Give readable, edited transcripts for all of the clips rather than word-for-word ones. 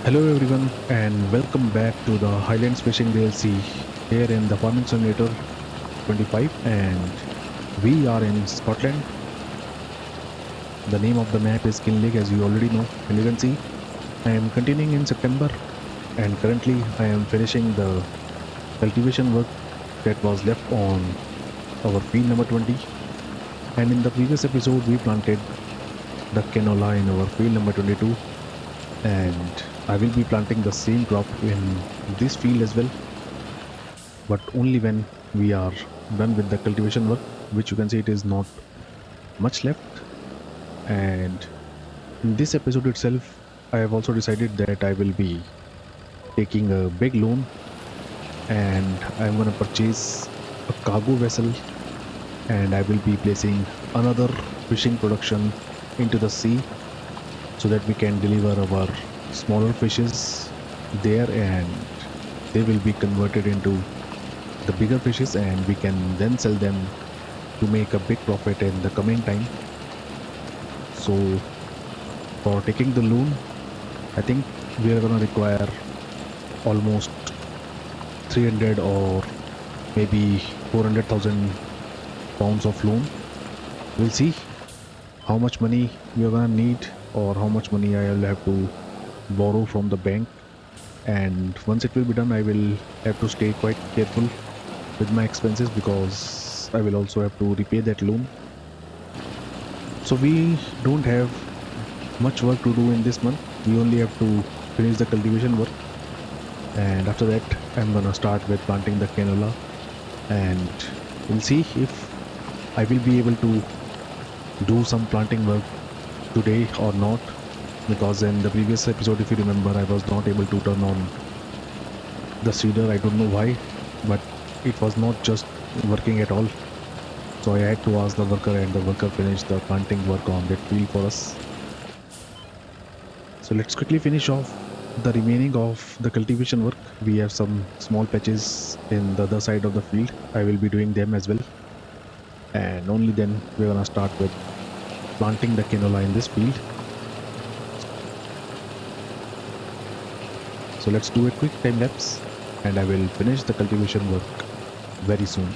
Hello everyone and welcome back to the Highlands Fishing DLC here in the Farming Simulator 25, and we are in Scotland. The name of the map is Kinlake, as you already know and you can see. I am continuing in September, and currently I am finishing the cultivation work that was left on our field number 20, and in the previous episode we planted the canola in our field number 22, and I will be planting the same crop in this field as well, but only when we are done with the cultivation work, which you can see it is not much left. And in this episode itself, I have also decided that I will be taking a big loan, and I'm going to purchase a cargo vessel, and I will be placing another fishing production into the sea so that we can deliver our smaller fishes there, and they will be converted into the bigger fishes, and we can then sell them to make a big profit in the coming time. So for taking the loan, I think we are gonna require almost 300 or maybe 400,000 pounds of loan. We'll see how much money we are gonna need or how much money I will have to borrow from the bank. And once it will be done, I will have to stay quite careful with my expenses because I will also have to repay that loan. So we don't have much work to do in this month. We only have to finish the cultivation work, and after that I'm gonna start with planting the canola, and we'll see if I will be able to do some planting work today or not, because in the previous episode, if you remember, I was not able to turn on the seeder. I don't know why, but it was not just working at all. So I had to ask the worker, and the worker finished the planting work on that field for us. So let's quickly finish off the remaining of the cultivation work. We have some small patches in the other side of the field. I will be doing them as well. And only then we're gonna start with planting the canola in this field. So let's do a quick time lapse, and I will finish the cultivation work very soon.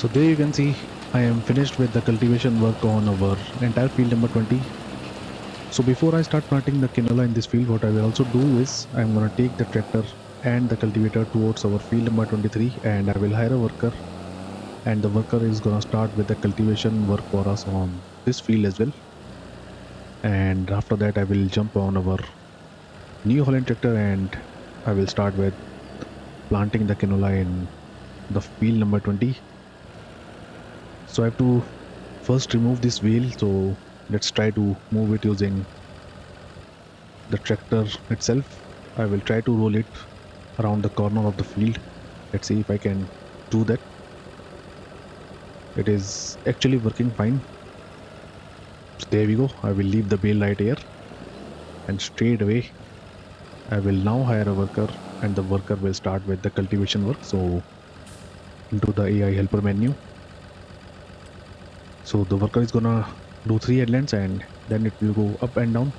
So there you can see I am finished with the cultivation work on our entire field number 20. So before I start planting the canola in this field, what I will also do is I'm gonna take the tractor and the cultivator towards our field number 23, and I will hire a worker, and the worker is gonna start with the cultivation work for us on this field as well. And after that I will jump on our New Holland tractor, and I will start with planting the canola in the field number 20. So I have to first remove this wheel, so let's try to move it using the tractor itself. I will try to roll it around the corner of the field. Let's see if I can do that. It is actually working fine. So there we go. I will leave the bale right here, and straight away I will now hire a worker, and the worker will start with the cultivation work. So into the AI helper menu. So the worker is gonna do 3 headlands and then it will go up and down.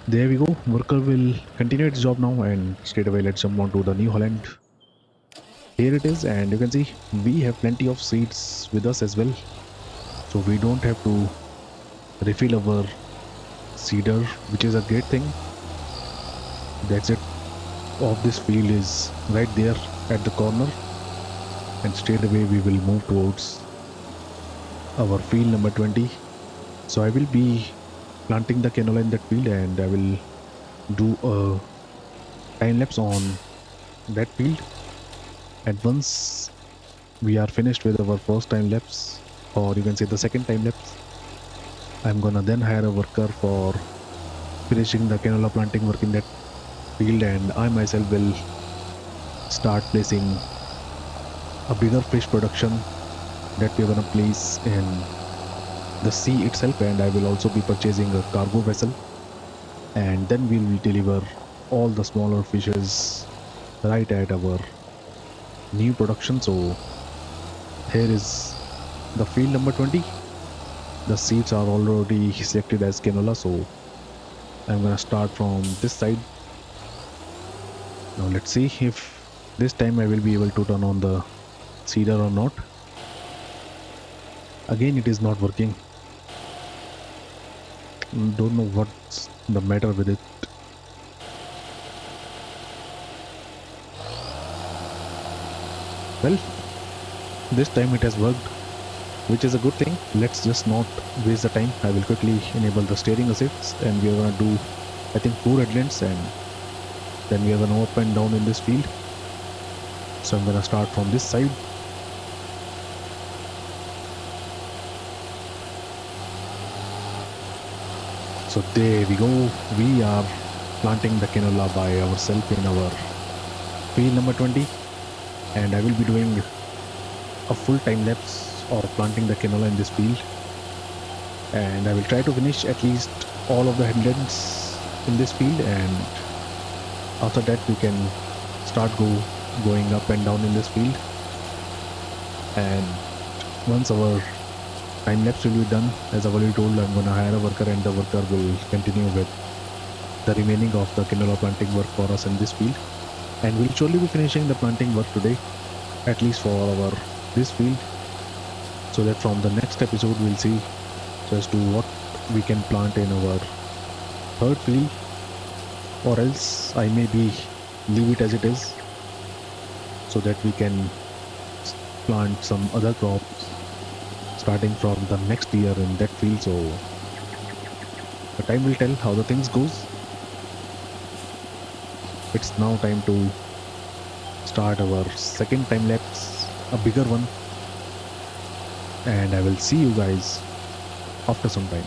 There we go. Worker will continue its job now, and straight away let's jump on to the new Holland. Here it is, and you can see we have plenty of seeds with us as well. So we don't have to refill our seeder, which is a great thing. The exit of this field is right there at the corner, and straight away we will move towards our field number 20. So I will be planting the canola in that field, and I will do a time lapse on that field. And once we are finished with our first time lapse, or you can say the second time lapse, I'm gonna then hire a worker for finishing the canola planting work in that field, and I myself will start placing a bigger fish production that we're gonna place in the sea itself, and I will also be purchasing a cargo vessel, and then we will deliver all the smaller fishes right at our new production. So here is the field number 20. The seeds are already selected as canola, so I'm gonna start from this side. Now let's see if this time I will be able to turn on the seeder or not. Again, it is not working. Don't know what's the matter with it. Well, this time it has worked, which is a good thing. Let's just not waste the time. I will quickly enable the steering assist, and we are gonna do, I think, 4 headlands, and then we are gonna up and down in this field. So I'm gonna start from this side. So there we go. We are planting the canola by ourselves in our field number 20, and I will be doing a full time lapse of planting the canola in this field, and I will try to finish at least all of the headlands in this field, and after that we can start going up and down in this field. And once our time lapse will be done, as I've already told, I'm gonna hire a worker, and the worker will continue with the remaining of the canola planting work for us in this field, and we'll surely be finishing the planting work today, at least for our this field, so that from the next episode we'll see just to what we can plant in our third field, or else I may be leave it as it is so that we can plant some other crops starting from the next year in that field. So the time will tell how the things goes. It's now time to start our second time lapse, a bigger one, and I will see you guys after some time.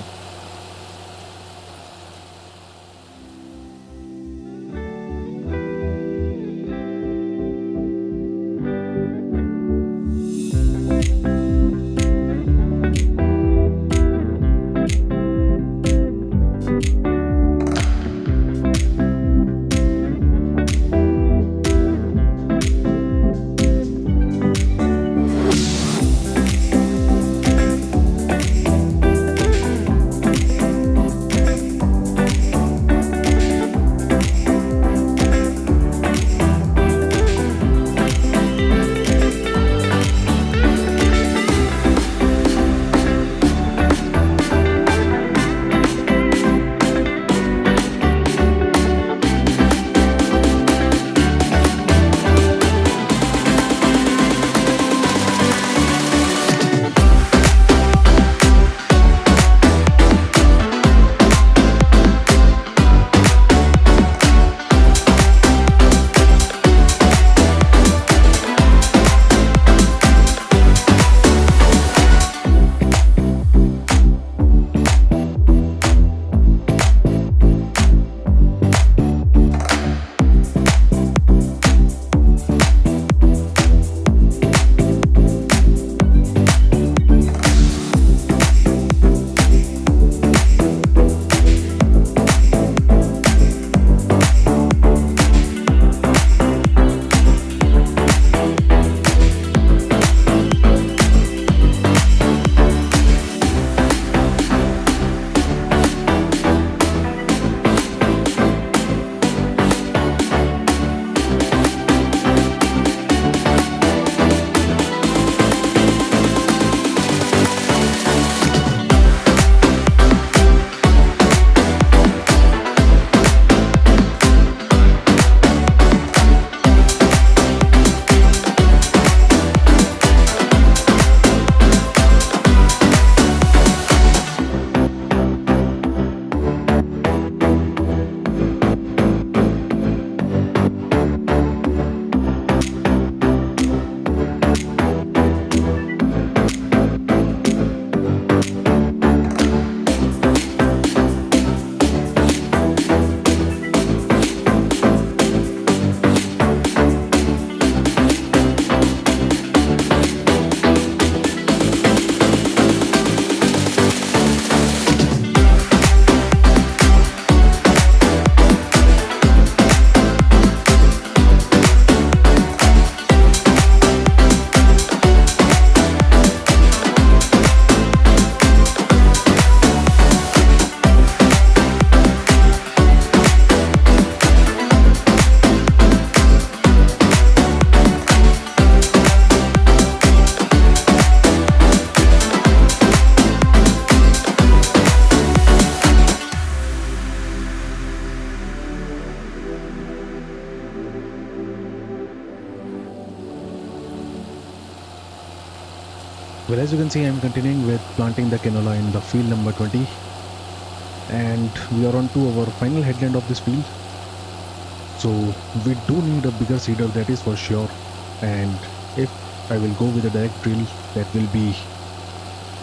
Well, as you can see, I'm continuing with planting the canola in the field number 20, and we are on to our final headland of this field. So we do need a bigger seeder, that is for sure. And if I will go with a direct drill, that will be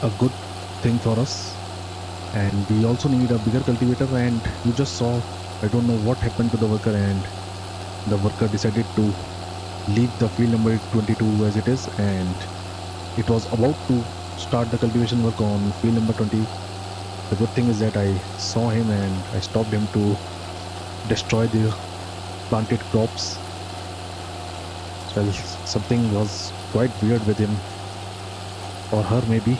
a good thing for us. And we also need a bigger cultivator, and you just saw, I don't know what happened to the worker, and the worker decided to leave the field number 22 as it is, and it was about to start the cultivation work on field number 20. The good thing is that I saw him and I stopped him to destroy the planted crops. Well, something was quite weird with him, or her maybe.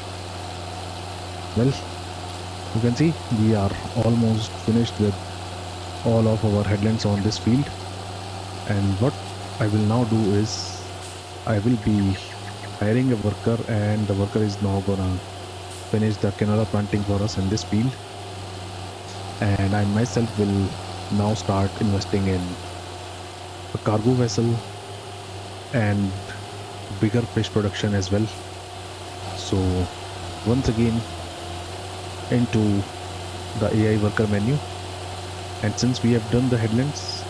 Well, you can see we are almost finished with all of our headlands on this field, and what I will now do is I will be hiring a worker, and the worker is now gonna finish the canola planting for us in this field, and I myself will now start investing in a cargo vessel and bigger fish production as well. So once again into the AI worker menu, and since we have done the headlands,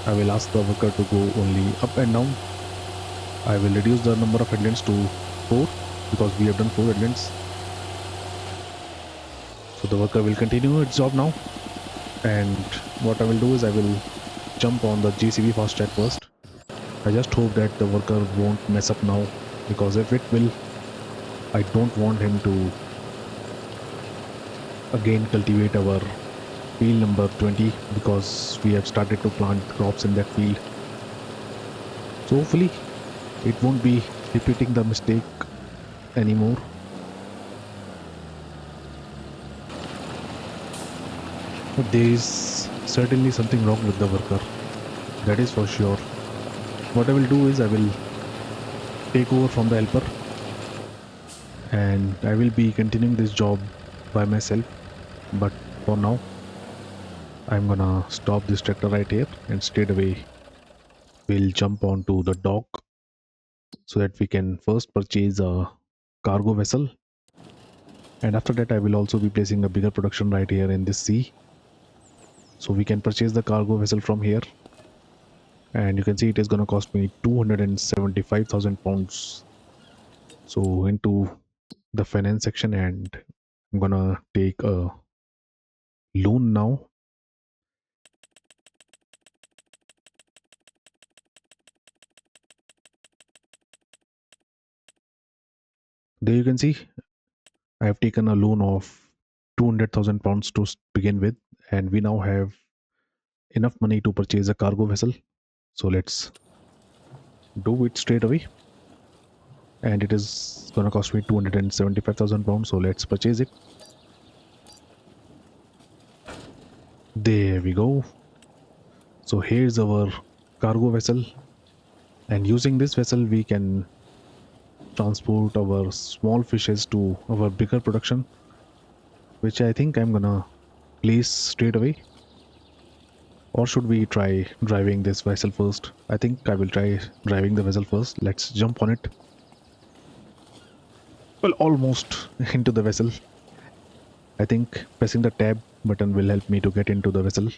I will ask the worker to go only up and down. I will reduce the number of headlands to 4 because we have done 4 headlands. So the worker will continue its job now, and what I will do is I will jump on the JCB fast track first. I just hope that the worker won't mess up now, because if it will, I don't want him to again cultivate our field number 20, because we have started to plant crops in that field. So hopefully it won't be repeating the mistake anymore. But there is certainly something wrong with the worker, that is for sure. What I will do is I will take over from the helper, and I will be continuing this job by myself. But for now, I'm gonna stop this tractor right here, and straight away we'll jump onto the dock so that we can first purchase a cargo vessel, and after that I will also be placing a bigger production right here in this sea, so we can purchase the cargo vessel from here. And you can see it is going to cost me 275,000 pounds. So into the finance section, and I'm gonna take a loan now. There you can see I have taken a loan of 200,000 pounds to begin with, and we now have enough money to purchase a cargo vessel. So let's do it straight away, and it is gonna cost me 275,000 pounds, so let's purchase it. There we go. So here's our cargo vessel, and using this vessel we can transport our small fishes to our bigger production, which I think I'm gonna place straight away. Or should we try driving this vessel first? I think I will try driving the vessel first. Let's jump on it. Well, almost into the vessel. I think pressing the tab button will help me to get into the vessel.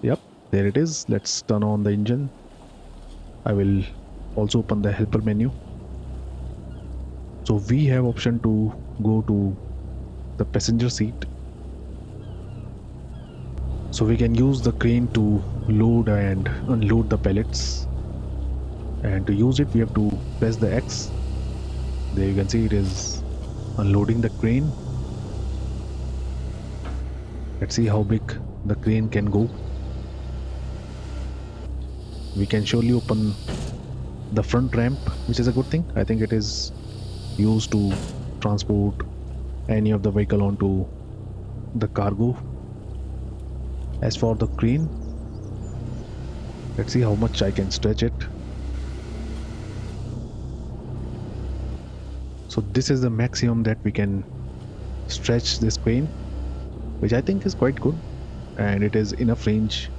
Yep, there it is. Let's turn on the engine. I will also open the helper menu. So we have option to go to the passenger seat. So we can use the crane to load and unload the pallets. And to use it, we have to press the X. There you can see it is unloading the crane. Let's see how big the crane can go. We can surely open the front ramp, which is a good thing. I think it is used to transport any of the vehicle onto the cargo. As for the crane, let's see how much I can stretch it. So this is the maximum that we can stretch this crane, which I think is quite good, and it is enough range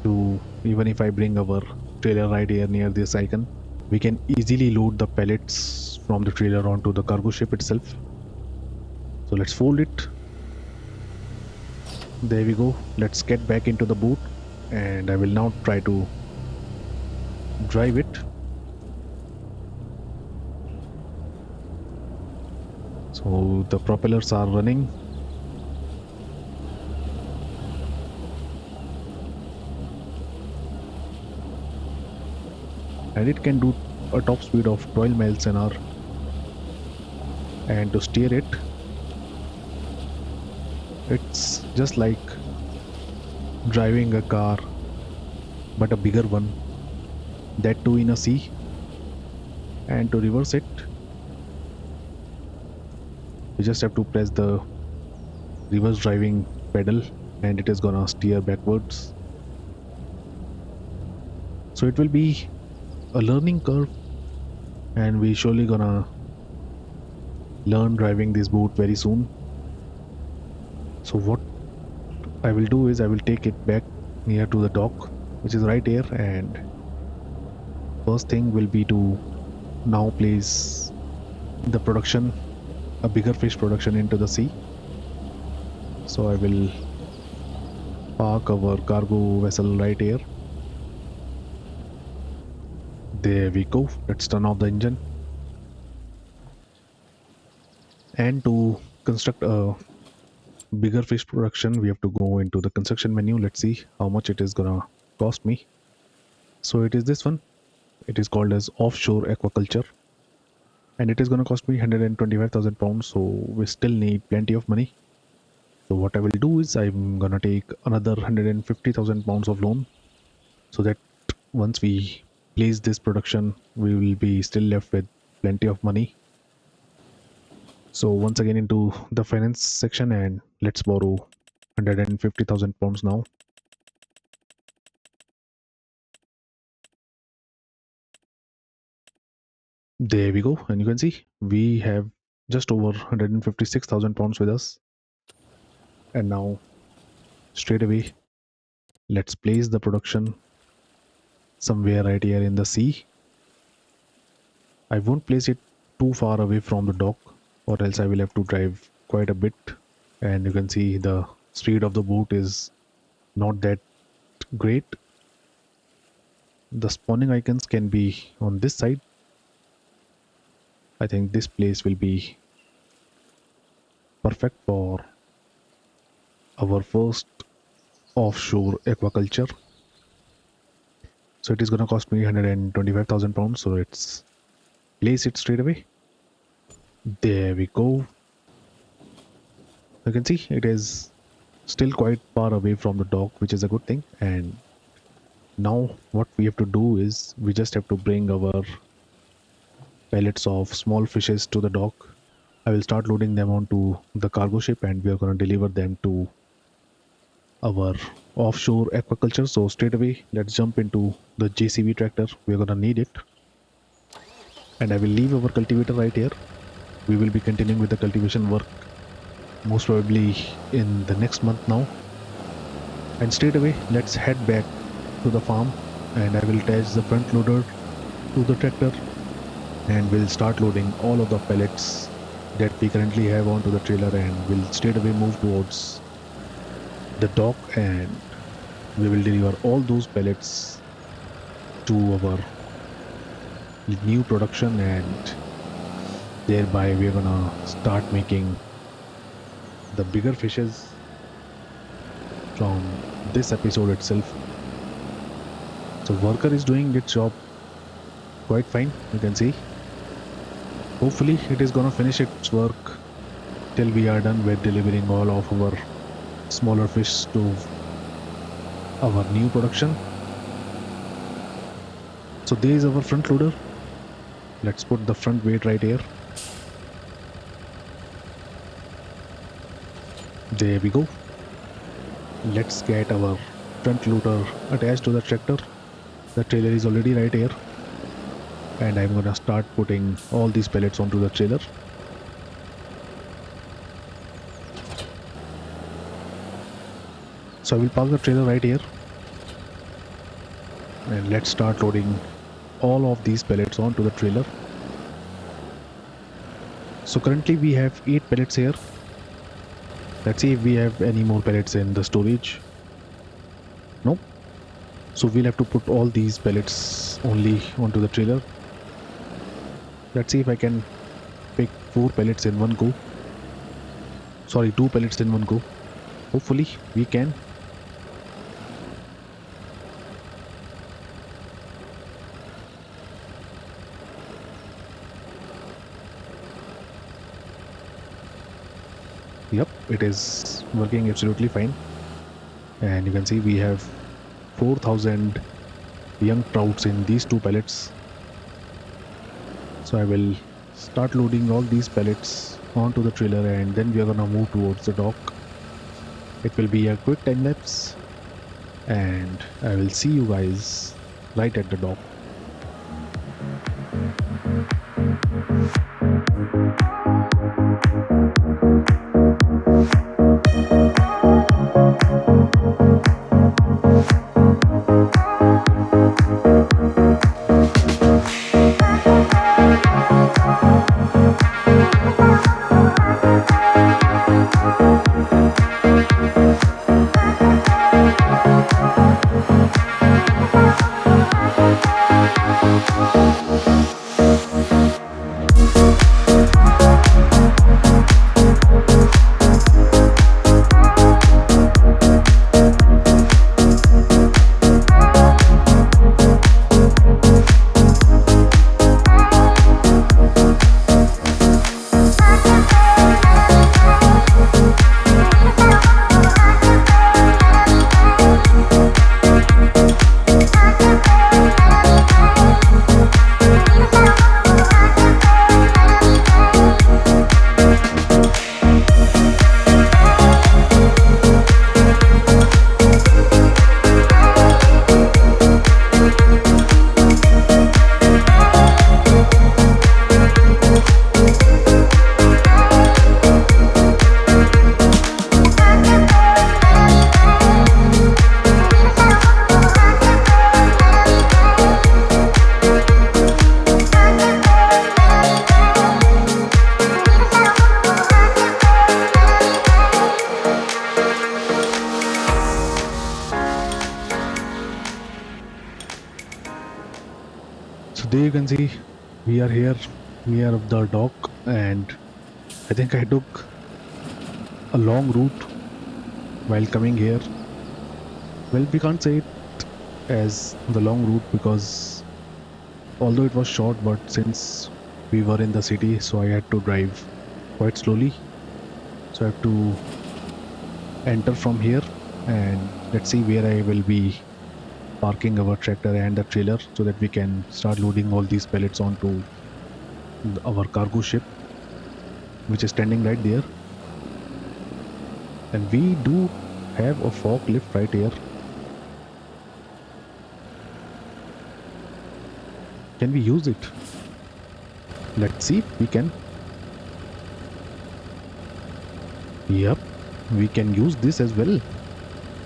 to, even if I bring our trailer right here near this icon, we can easily load the pellets from the trailer onto the cargo ship itself. So let's fold it. There we go. Let's get back into the boat, and I will now try to drive it. So the propellers are running. And it can do a top speed of 12 miles an hour. And to steer it, it's just like driving a car, but a bigger one, that too in a sea. And to reverse it, you just have to press the reverse driving pedal and it is gonna steer backwards. So it will be a learning curve, and we surely gonna learn driving this boat very soon. So what I will do is I will take it back near to the dock, which is right here, and first thing will be to now place the production, a bigger fish production, into the sea. So I will park our cargo vessel right here. There we go. Let's turn off the engine. And to construct a bigger fish production, we have to go into the construction menu. Let's see how much it is gonna cost me. So it is this one. It is called as offshore aquaculture, and it is gonna cost me 125,000 pounds. So we still need plenty of money. So what I will do is I'm gonna take another 150,000 pounds of loan, so that once we place this production, we will be still left with plenty of money. So once again into the finance section, and let's borrow 150,000 pounds now. There we go, and you can see we have just over 156,000 pounds with us. And now straight away, let's place the production somewhere right here in the sea. I won't place it too far away from the dock, or else I will have to drive quite a bit. And you can see the speed of the boat is not that great. The spawning icons can be on this side. I think this place will be perfect for our first offshore aquaculture. So it is gonna cost me 125,000 pounds. So let's place it straight away. There we go. You can see it is still quite far away from the dock, which is a good thing. And now what we have to do is we just have to bring our pellets of small fishes to the dock. I will start loading them onto the cargo ship, and we are going to deliver them to our offshore aquaculture. So straight away, let's jump into the JCB tractor. We're going to need it. And I will leave our cultivator right here. We will be continuing with the cultivation work most probably in the next month now. And straight away, let's head back to the farm, and I will attach the front loader to the tractor, and we'll start loading all of the pellets that we currently have onto the trailer, and we'll straight away move towards the dock, and we will deliver all those pellets to our new production, and thereby we're gonna start making the bigger fishes from this episode itself. So worker is doing its job quite fine, you can see. Hopefully it is gonna finish its work till we are done with delivering all of our smaller fish to our new production. So there is our front loader. Let's put the front weight right here. There we go. Let's get our front loader attached to the tractor. The trailer is already right here, and I'm gonna start putting all these pellets onto the trailer. So I will park the trailer right here, and let's start loading all of these pellets onto the trailer. So currently we have 8 pellets here. Let's see if we have any more pellets in the storage. Nope. So we'll have to put all these pellets only onto the trailer. Let's see if I can pick 4 pellets in one go. Sorry, 2 pellets in one go. Hopefully we can. Yep, it is working absolutely fine. And you can see we have 4,000 young trouts in these 2 pellets. So I will start loading all these pellets onto the trailer, and then we are gonna move towards the dock. It will be a quick time lapse, and I will see you guys right at the dock. So there you can see we are here near the dock, and I think I took a long route while coming here. Well, we can't say it as the long route because although it was short, but since we were in the city, so I had to drive quite slowly. So I have to enter from here, and let's see where I will be parking our tractor and the trailer so that we can start loading all these pellets onto our cargo ship, which is standing right there. And we do have a forklift right here. Can we use it? Let's see if we can. Yep, we can use this as well,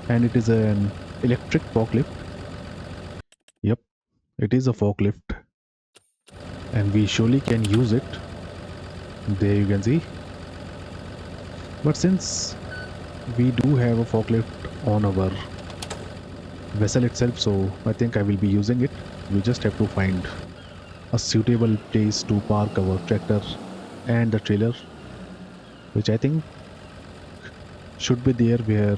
and it is an electric forklift. Yep, it is a forklift, and we surely can use it. There you can see. But since we do have a forklift on our vessel itself, so I think I will be using it. We just have to find a suitable place to park our tractor and the trailer, which I think should be there where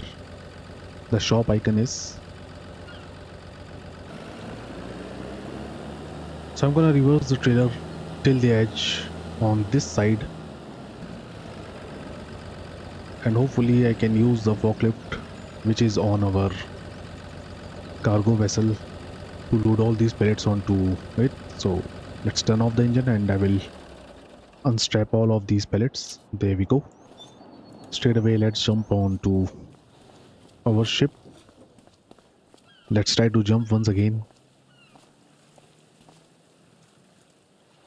the shop icon is. So I'm gonna reverse the trailer till the edge on this side, and hopefully I can use the forklift which is on our cargo vessel to load all these pellets onto it. So let's turn off the engine and I will unstrap all of these pellets. There we go. Straight away let's jump onto our ship. Let's try to jump once again.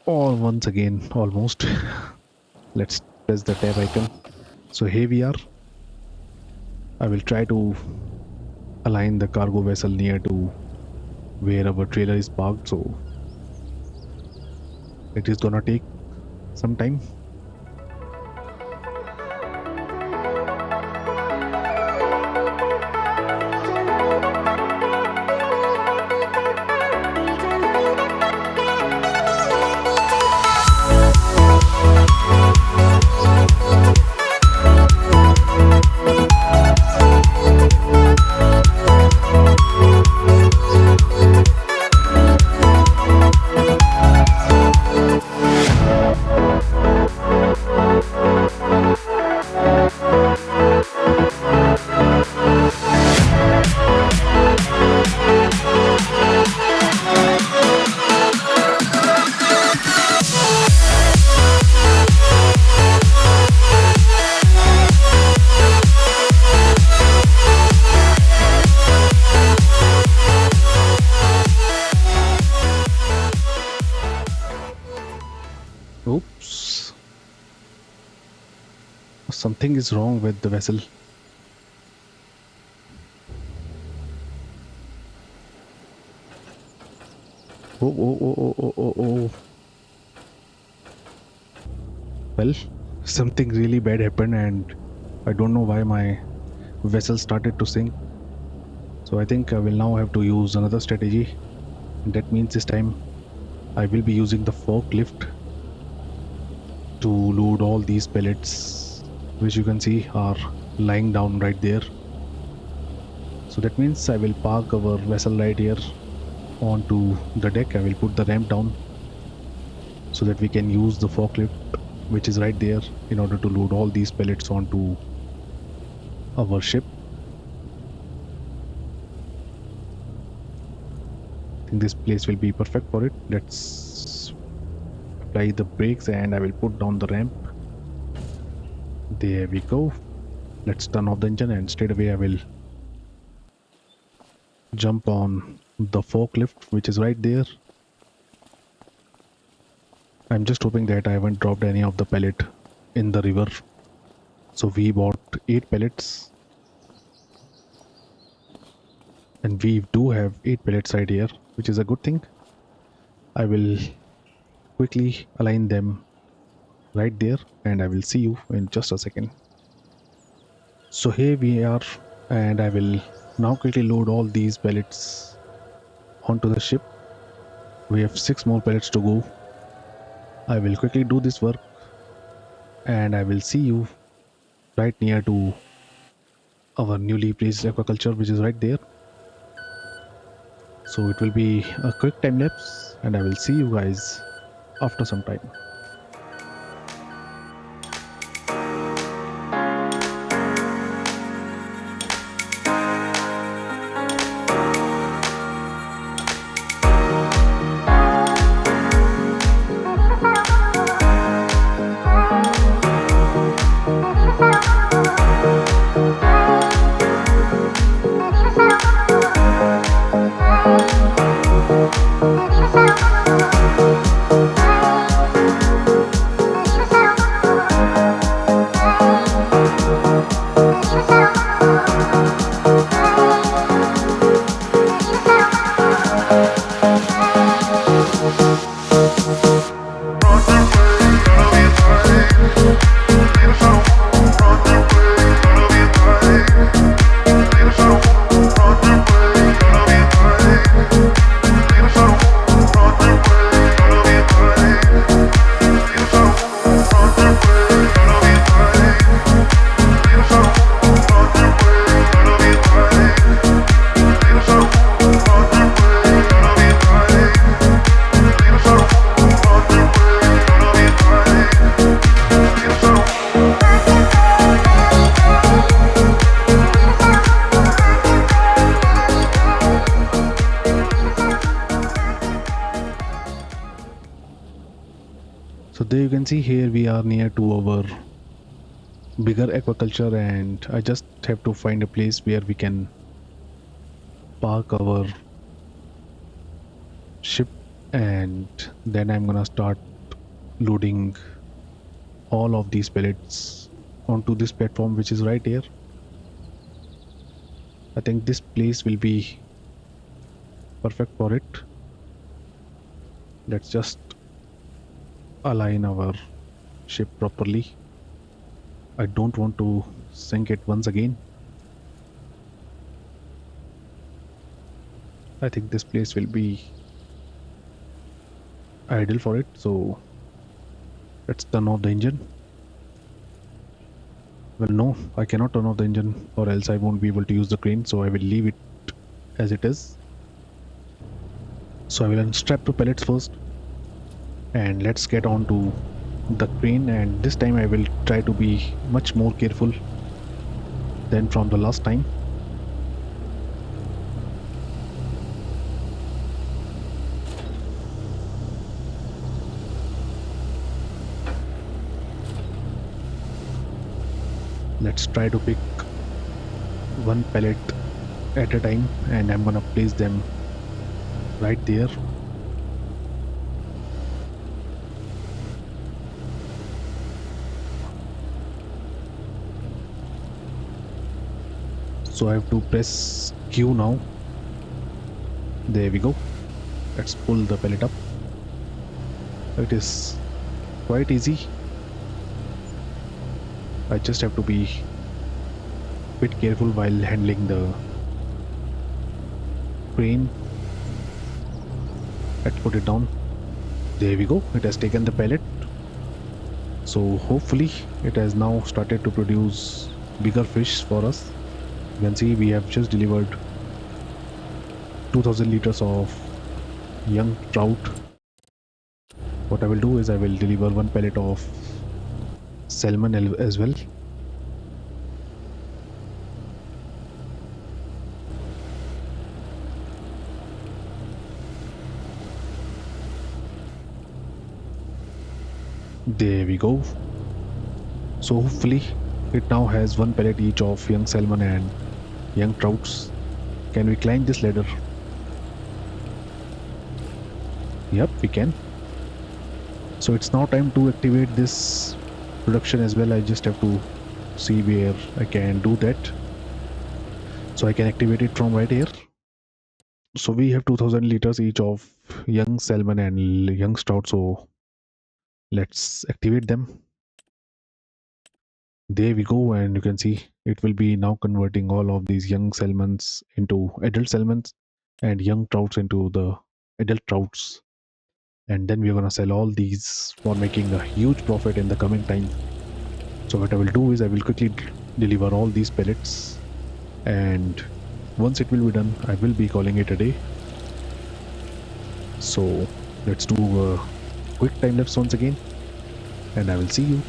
Or once again, almost. Let's press the tab icon. So here we are. I will try to align the cargo vessel near to where our trailer is parked. So It is gonna take some time. Oops. Something is wrong with the vessel. Oh. Well, something really bad happened, and I don't know why my vessel started to sink. So I think I will now have to use another strategy. And that means this time I will be using the forklift to load all these pellets, which you can see are lying down right there. So that means I will park our vessel right here onto the deck. I will put the ramp down so that we can use the forklift which is right there in order to load all these pellets onto our ship. I think this place will be perfect for it. Let's apply the brakes and I will put down the ramp. There we go. Let's turn off the engine and straight away I will jump on the forklift which is right there. I'm just hoping that I haven't dropped any of the pellet in the river. So we bought 8 pellets and we do have 8 pellets right here, which is a good thing. I will quickly align them right there and I will see you in just a second. So here we are and I will now quickly load all these pellets onto the ship. We have 6 more pellets to go. I will quickly do this work and I will see you right near to our newly placed aquaculture, which is right there. So it will be a quick time lapse and I will see you guys after some time. So there you can see here we are near to our bigger aquaculture and I just have to find a place where we can park our ship and then I'm gonna start loading all of these pellets onto this platform which is right here. I think this place will be perfect for it. Let's just align our ship properly. I don't want to sink it once again. I think this place will be ideal for it. So let's turn off the engine. Well, no, I cannot turn off the engine or else I won't be able to use the crane. So I will leave it as it is. So I will unstrap the pellets first and let's get on to the crane, and this time I will try to be much more careful than from the last time. Let's try to pick one pellet at a time, and I'm gonna place them right there. So I have to press Q now. There we go. Let's pull the pellet up. It is quite easy. I just have to be a bit careful while handling the crane. Let's put it down. There we go. It has taken the pellet. So hopefully it has now started to produce bigger fish for us. You can see we have just delivered 2000 liters of young trout. What I will do is I will deliver one pellet of salmon as well. There we go. So hopefully it now has one pellet each of young salmon and young trouts. Can we climb this ladder? Yep, we can. So it's now time to activate this production as well. I just have to see where I can do that. So I can activate it from right here. So we have 2000 liters each of young salmon and young trout. So let's activate them. There we go, and you can see it will be now converting all of these young salmons into adult salmons and young trouts into the adult trouts. And then we're gonna sell all these for making a huge profit in the coming time. So what I will do is I will quickly deliver all these pellets, and once it will be done, I will be calling it a day. So let's do a quick time lapse once again, and I will see you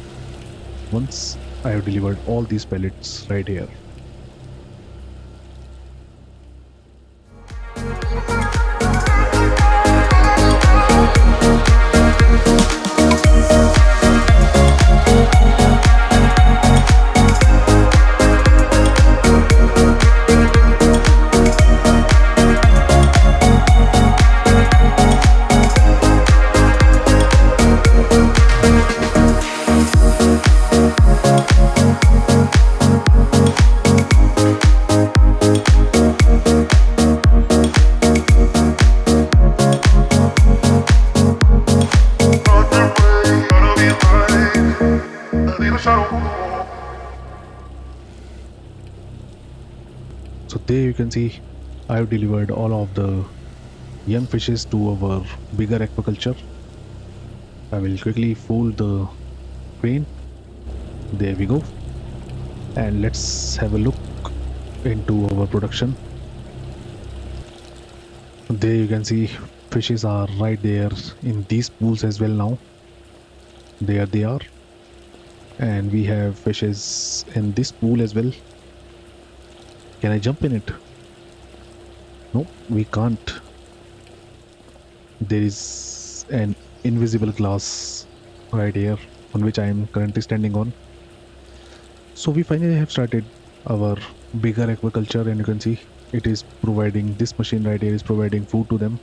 once I have delivered all these pellets right here. So there you can see I have delivered all of the young fishes to our bigger aquaculture. I will quickly fold the crane. There we go. And let's have a look into our production. There you can see fishes are right there in these pools as well now. There they are. And we have fishes in this pool as well. Can I jump in it? No, we can't. There is an invisible glass right here on which I am currently standing on. So we finally have started our bigger aquaculture, and you can see it is providing, this machine right here is providing food to them,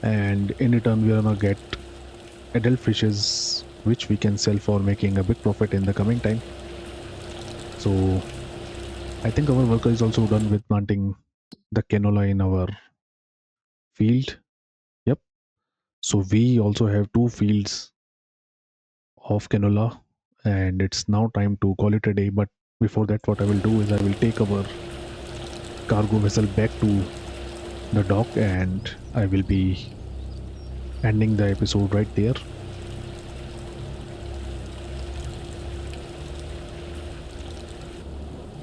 and in return we are gonna get adult fishes which we can sell for making a big profit in the coming time. So I think our worker is also done with planting the canola in our field. Yep. So we also have 2 fields of canola, and it's now time to call it a day. But before that, what I will do is I will take our cargo vessel back to the dock, and I will be ending the episode right there.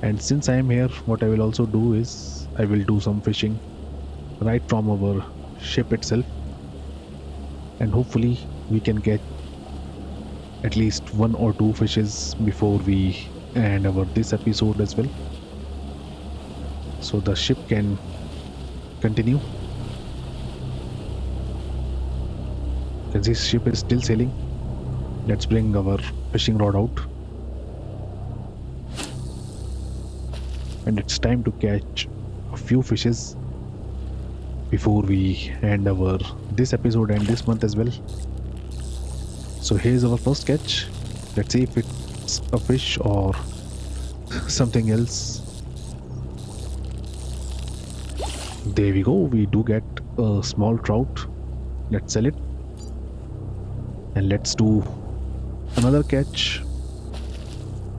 And since I am here, what I will also do is I will do some fishing right from our ship itself, and hopefully we can catch at least 1 or 2 fishes before we end our this episode as well, so the ship can continue. You can see ship is still sailing. Let's bring our fishing rod out, and it's time to catch a few fishes before we end our this episode and this month as well. So here's our first catch. Let's see if it's a fish or something else. There we go. We do get a small trout. Let's sell it, and let's do another catch.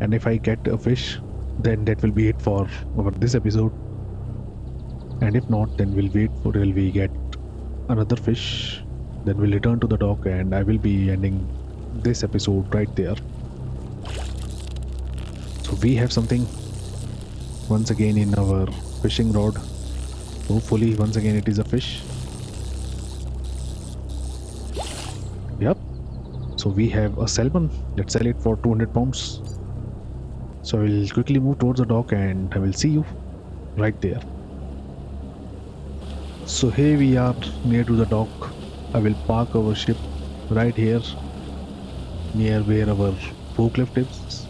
And if I get a fish, then that will be it for our this episode. And if not, then we'll wait for till we get another fish. Then we'll return to the dock, and I will be ending this episode right there. So we have something once again in our fishing rod. Hopefully once again it is a fish. Yep. So we have a salmon. Let's sell it for 200 pounds. So I will quickly move towards the dock, and I will see you right there. So here we are near to the dock. I will park our ship right here near where our forklift is.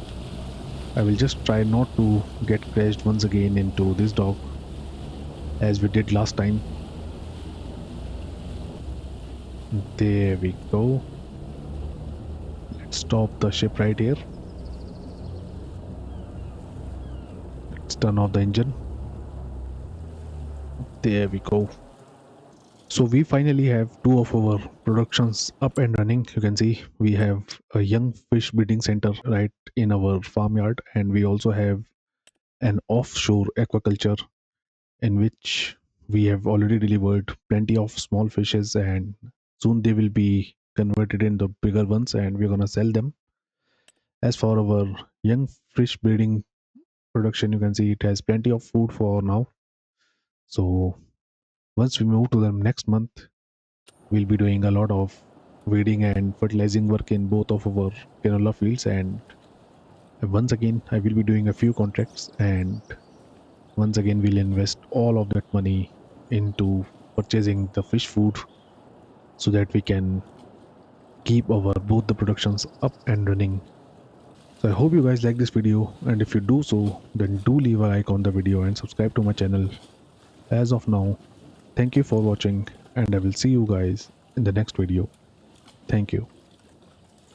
I will just try not to get crashed once again into this dock as we did last time. There we go. Let's stop the ship right here. Let's turn off the engine. There we go. So we finally have 2 of our productions up and running. You can see we have a young fish breeding center right in our farmyard, and we also have an offshore aquaculture in which we have already delivered plenty of small fishes, and soon they will be converted into bigger ones, and we're gonna sell them. As for our young fish breeding production, you can see it has plenty of food for now. So once we move to the next month, we'll be doing a lot of weeding and fertilizing work in both of our canola fields, and once again I will be doing a few contracts, and once again we'll invest all of that money into purchasing the fish food so that we can keep our both the productions up and running. So I hope you guys like this video, and if you do so, then do leave a like on the video and subscribe to my channel. As of now, thank you for watching, and I will see you guys in the next video. Thank you.